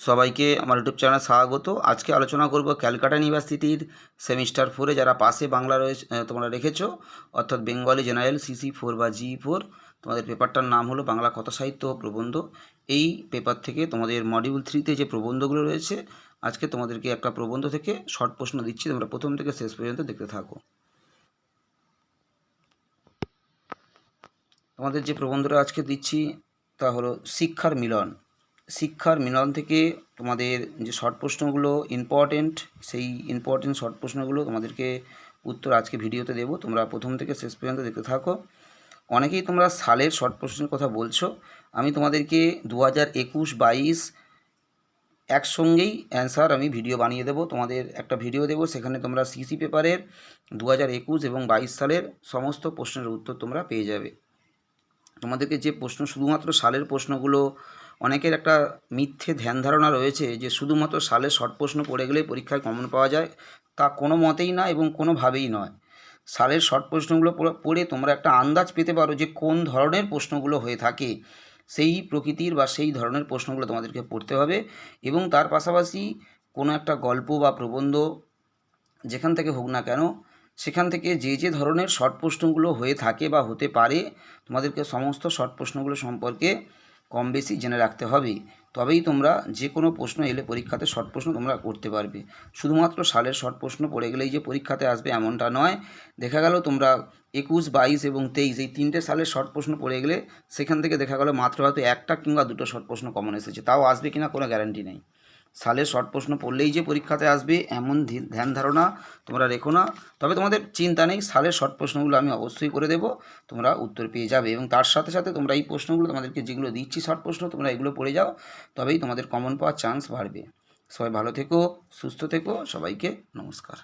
সবাইকে আমার ইউটিউব চ্যানেলে স্বাগত। আজকে আলোচনা করব ক্যালকাটা ইউনিভার্সিটির সেমিস্টার 4-এ যারা পাশে বাংলা রয়েছে তোমরা রেখেছো, অর্থাৎ বেঙ্গলি জেনারেল CC4 বা GE4। তোমাদের পেপারটার নাম হলো বাংলা কথা সাহিত্য ও প্রবন্ধ। এই পেপার থেকে তোমাদের মডিউল 3-তে যে প্রবন্ধগুলো রয়েছে, আজকে তোমাদেরকে একটা প্রবন্ধ থেকে শর্ট প্রশ্ন দিচ্ছি, তোমরা প্রথম থেকে শেষ পর্যন্ত দেখতে থাকো। তোমাদের যে প্রবন্ধটা আজকে দিচ্ছি তা হলো শিক্ষার মিলন। শিক্ষার মিলন থেকে তোমাদের যে শর্ট প্রশ্নগুলো ইম্পর্টেন্ট, সেই ইম্পর্টেন্ট শর্ট প্রশ্নগুলো তোমাদেরকে উত্তর আজকে ভিডিওতে দেবো। তোমরা প্রথম থেকে শেষ পর্যন্ত দেখতে থাকো। অনেকেই তোমরা সালের শর্ট প্রশ্নের কথা বলছো, আমি তোমাদেরকে 2021-22 একসঙ্গেই অ্যান্সার আমি ভিডিও বানিয়ে দেবো। তোমাদের একটা ভিডিও দেবো, সেখানে তোমরা সিসি পেপারের 2021 এবং 22 সালের সমস্ত প্রশ্নের উত্তর তোমরা পেয়ে যাবে। তোমাদেরকে যে প্রশ্ন, শুধুমাত্র সালের প্রশ্নগুলো, অনেকের একটা মিথ্যে ধ্যান ধারণা রয়েছে যে শুধুমাত্র সালের শর্ট প্রশ্ন পড়ে গেলেই পরীক্ষায় কমন পাওয়া যায়। তা কোনো মতেই না এবং কোনোভাবেই নয়। সালের শর্ট প্রশ্নগুলো পড়ে তোমরা একটা আন্দাজ পেতে পারো যে কোন ধরনের প্রশ্নগুলো হয়ে থাকে। সেই প্রকৃতির বা সেই ধরনের প্রশ্নগুলো তোমাদেরকে পড়তে হবে। এবং তার পাশাপাশি কোনো একটা গল্প বা প্রবন্ধ যেখান থেকে হোক না কেন, সেখান থেকে যে ধরনের শর্ট প্রশ্নগুলো হয়ে থাকে বা হতে পারে, তোমাদেরকে সমস্ত শর্ট প্রশ্নগুলো সম্পর্কে কম বেশি জেনে রাখতে হবে। তবেই তোমরা যে কোনো প্রশ্ন এলে পরীক্ষাতে শর্ট প্রশ্ন তোমরা করতে পারবে। শুধুমাত্র সালের শর্ট প্রশ্ন পড়ে গেলেই যে পরীক্ষাতে আসবে এমনটা নয়। দেখা গেল তোমরা 21, 22 এবং 23 এই 3টে সালের শর্ট প্রশ্ন পড়ে গেলে সেখান থেকে দেখা গেল মাত্র হয়তো একটা কিংবা দুটো শর্ট প্রশ্ন কমন এসেছে, তাও আসবে কিনা কোনো গ্যারান্টি নেই। সালের শর্ট প্রশ্ন পড়লেই যে পরীক্ষাতে আসবে এমন ধ্যান ধারণা তোমরা রেখো না। তবে তোমাদের চিন্তা নেই, সালের শর্ট প্রশ্নগুলো আমি অবশ্যই করে দেবো, তোমরা উত্তর পেয়ে যাবে। এবং তার সাথে সাথে তোমরা এই প্রশ্নগুলো, তোমাদেরকে যেগুলো দিচ্ছি শর্ট প্রশ্ন, তোমরা এগুলো পড়ে যাও, তবেই তোমাদের কমন পাওয়ার চান্স বাড়বে। সবাই ভালো থেকো, সুস্থ থেকো, সবাইকে নমস্কার।